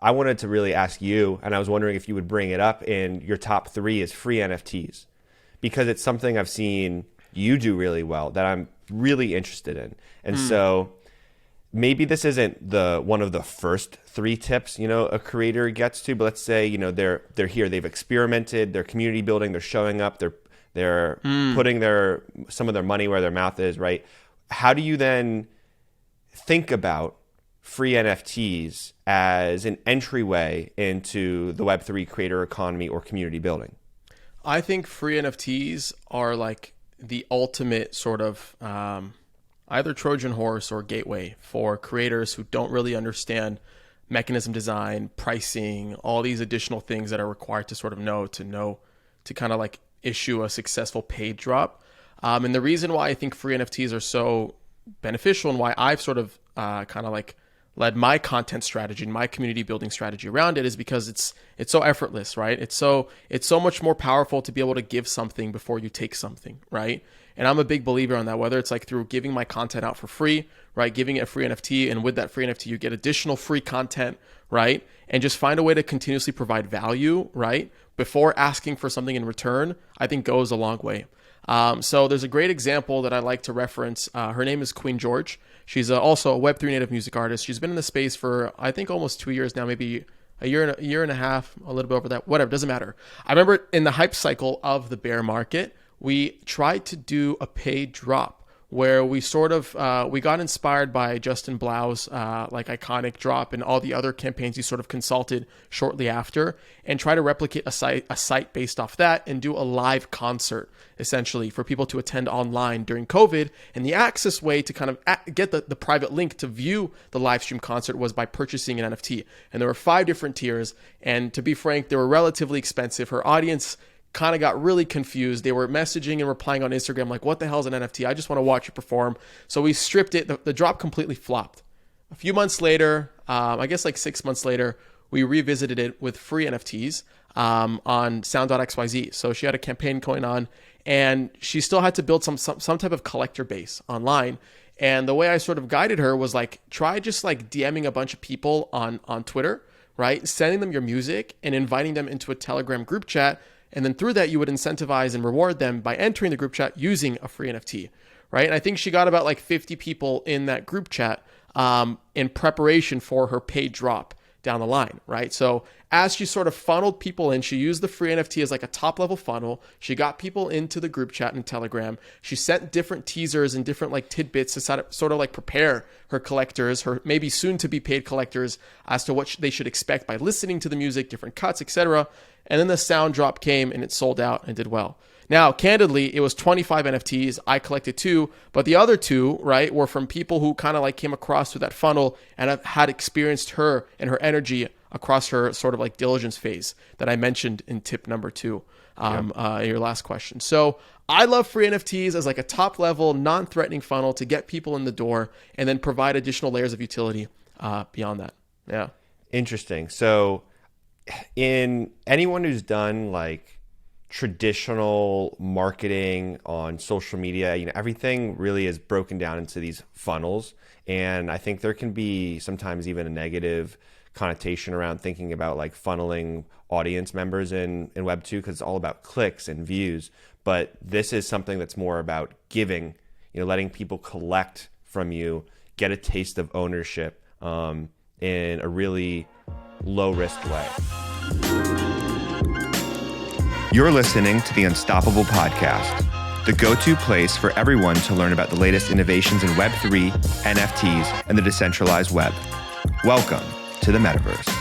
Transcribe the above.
I wanted to really ask you, and I was wondering if you would bring it up in your top 3 is free NFTs, because it's something I've seen you do really well that I'm really interested in. And so maybe this isn't one of the first 3 tips, a creator gets to, but let's say, they're here, they've experimented, they're community building, they're showing up, they're putting some of their money where their mouth is, right? How do you then think about free NFTs as an entryway into the Web3 creator economy or community building? I think free NFTs are like the ultimate sort of either Trojan horse or gateway for creators who don't really understand mechanism design, pricing, all these additional things that are required to sort of know to kind of like issue a successful paid drop. And the reason why I think free NFTs are so beneficial and why I've sort of kind of like led my content strategy and my community building strategy around it is because it's so effortless, right? It's so much more powerful to be able to give something before you take something, right? And I'm a big believer on that, whether it's like through giving my content out for free, right? Giving it a free NFT, and with that free NFT, you get additional free content, right? And just find a way to continuously provide value, right? Before asking for something in return, I think goes a long way. So there's a great example that I like to reference. Her name is Queen George. She's also a Web3 native music artist. She's been in the space for, I think, almost 2 years now, maybe a year and a half, a little bit over that, whatever, doesn't matter. I remember in the hype cycle of the bear market, we tried to do a paid drop where we sort of, we got inspired by Justin Blau's like iconic drop and all the other campaigns he sort of consulted shortly after, and try to replicate a site based off that and do a live concert essentially for people to attend online during COVID. And the access way to kind of get the private link to view the live stream concert was by purchasing an NFT. And there were 5 different tiers. And to be frank, they were relatively expensive. Her audience kind of got really confused. They were messaging and replying on Instagram like, what the hell is an NFT? I just want to watch you perform. So we stripped it. The drop completely flopped. A few months later, I guess like 6 months later, we revisited it with free NFTs on sound.xyz. So she had a campaign going on, and she still had to build some type of collector base online. And the way I sort of guided her was like, try just like DMing a bunch of people on Twitter, right? Sending them your music and inviting them into a Telegram group chat. And then through that, you would incentivize and reward them by entering the group chat using a free NFT, right? And I think she got about like 50 people in that group chat in preparation for her paid drop down the line, right? So as she sort of funneled people in, she used the free NFT as like a top level funnel. She got people into the group chat in Telegram. She sent different teasers and different like tidbits to sort of like prepare her collectors, her maybe soon to be paid collectors, as to what they should expect by listening to the music, different cuts, etc. And then the sound drop came and it sold out and did well. Now, candidly, it was 25 NFTs. I collected 2, but the other 2, right, were from people who kind of like came across through that funnel and had experienced her and her energy across her sort of like diligence phase that I mentioned in tip number 2, your last question. So I love free NFTs as like a top level, non-threatening funnel to get people in the door and then provide additional layers of utility beyond that. Yeah. Interesting. So in anyone who's done like traditional marketing on social media, everything really is broken down into these funnels. And I think there can be sometimes even a negative connotation around thinking about like funneling audience members in Web2, because it's all about clicks and views. But this is something that's more about giving, letting people collect from you, get a taste of ownership in a really low risk way. You're listening to the Unstoppable Podcast, the go-to place for everyone to learn about the latest innovations in Web3, NFTs, and the decentralized web. Welcome to the metaverse.